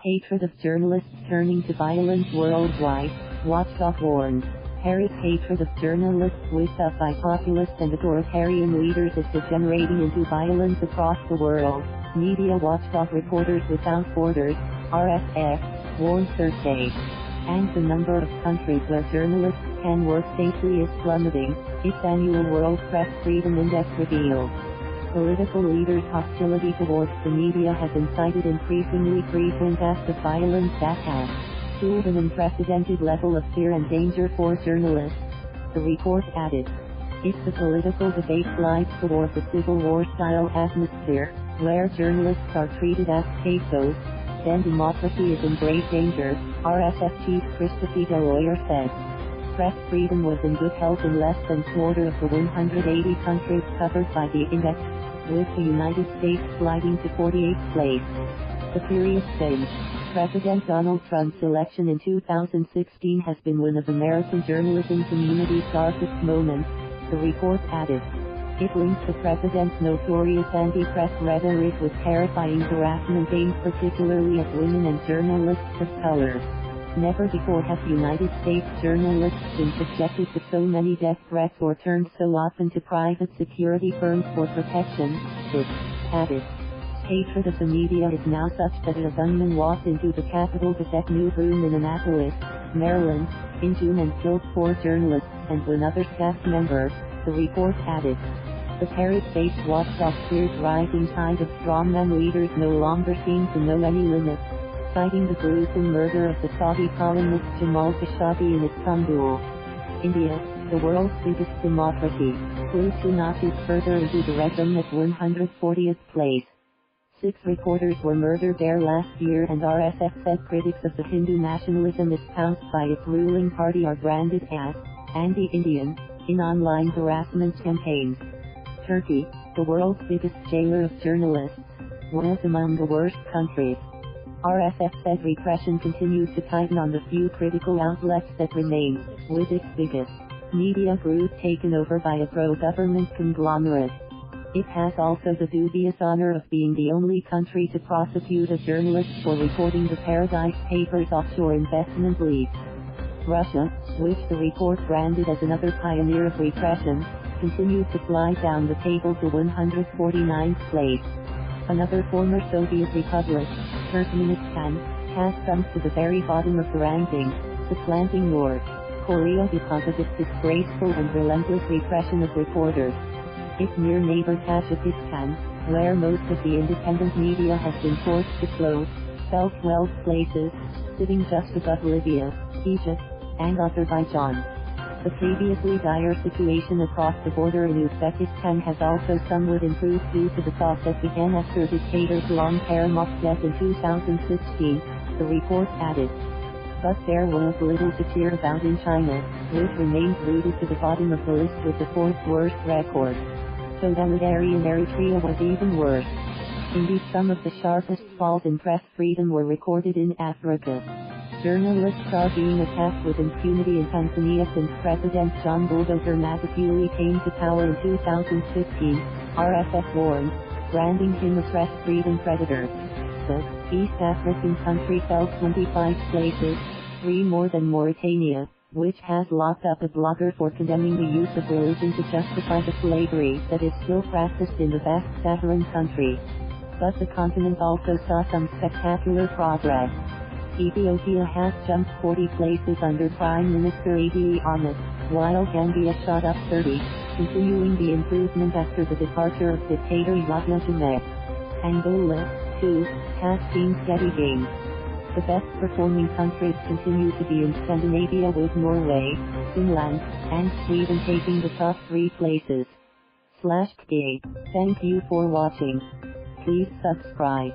Hatred of journalists turning to violence worldwide, Watchdog warns. Paris hatred of journalists whipped up by populist and authoritarian leaders is degenerating into violence across the world. Media watchdog Reporters Without Borders, RSF, warned Thursday. And the number of countries where journalists can work safely is plummeting, its annual World Press Freedom Index revealed. Political leaders' hostility towards the media has incited increasingly frequent acts of violence that have fueled an unprecedented level of fear and danger for journalists, the report added. If the political debate slides towards a civil war-style atmosphere, where journalists are treated as scapegoats, then democracy is in great danger, RSF Chief Christophe Deloire said. Press freedom was in good health in less than a quarter of the 180 countries covered by the index, with the United States sliding to 48th place. The furious change. President Donald Trump's election in 2016 has been one of American journalism community's darkest moments, the report added. It links the president's notorious anti-press rhetoric with terrifying harassment aimed particularly at women and journalists of color. Never before have United States journalists been subjected to so many death threats or turned so often to private security firms for protection, it added. Hatred of the media is now such that a gunman walked into the Capital Gazette newsroom in Annapolis, Maryland, in June and killed 4 journalists and one other staff member, the report added. The Paris-based watchdog fears rising tide of strongman leaders no longer seem to know any limits, citing the gruesome murder of the Saudi columnist Jamal Khashoggi in Istanbul. India, the world's biggest democracy, flew 2 notches further into the resume at 140th place. 6 reporters were murdered there last year, and RSF said critics of the Hindu nationalism espoused by its ruling party are branded as anti-Indian in online harassment campaigns. Turkey, the world's biggest jailer of journalists, was among the worst countries. RSF said repression continues to tighten on the few critical outlets that remain, with its biggest media group taken over by a pro-government conglomerate. It has also the dubious honor of being the only country to prosecute a journalist for reporting the Paradise Papers offshore investment leaks. Russia, which the report branded as another pioneer of repression, continued to slide down the table to 149th place. Another former Soviet republic, Turkmenistan, has sunk to the very bottom of the ranking, supplanting North Korea because of its disgraceful and relentless repression of reporters. Its near neighbor Tajikistan, where most of the independent media has been forced to close, fell 12 places, sitting just above Libya, Egypt, and Azerbaijan. The previously dire situation across the border in Uzbekistan has also somewhat improved due to the thaw that began after dictator Ilham Karimov's death in 2016, the report added. But there was little to cheer about in China, which remains rooted to the bottom of the list with the 4th worst record. Totalitarian Eritrea was even worse. Indeed, some of the sharpest falls in press freedom were recorded in Africa. Journalists are being attacked with impunity in Tanzania since President John Bulldozer Magufuli came to power in 2015, RSF warned, branding him a press freedom predator. The East African country fell 25 places, 3 more than Mauritania, which has locked up a blogger for condemning the use of religion to justify the slavery that is still practiced in the vast Saharan country. But the continent also saw some spectacular progress. Ethiopia has jumped 40 places under Prime Minister Abiy Ahmed, while Gambia shot up 30, continuing the improvement after the departure of dictator Yahya Jammeh. Angola, too, has seen steady gains. The best performing countries continue to be in Scandinavia, with Norway, Finland, and Sweden taking the top 3 places. /PA. Thank you for watching. Please subscribe.